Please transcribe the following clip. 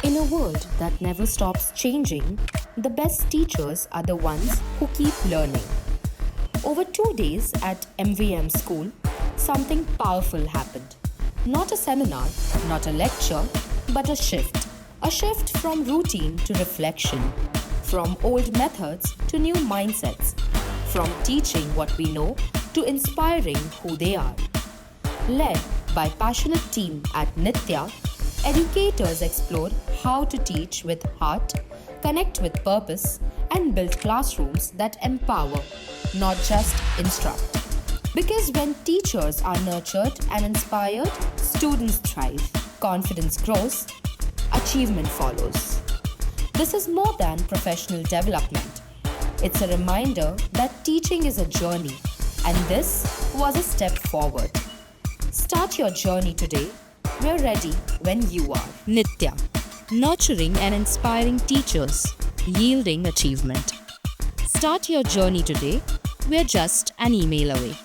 In a world that never stops changing, the best teachers are the ones who keep learning. Over 2 days at MVM School, something powerful happened. Not a seminar, not a lecture, but a shift. A shift from routine to reflection, from old methods to new mindsets, from teaching what we know to inspiring who they are. Led by passionate team at NITYA, educators explored how to teach with heart, connect with purpose, and build classrooms that empower, not just instruct. Because when teachers are nurtured and inspired, students thrive, confidence grows, achievement follows. This is more than professional development. It's a reminder that teaching is a journey, and this was a step forward. Start your journey today. We're ready when you are. NITYA, nurturing and inspiring teachers, yielding achievement. Start your journey today. We're just an email away.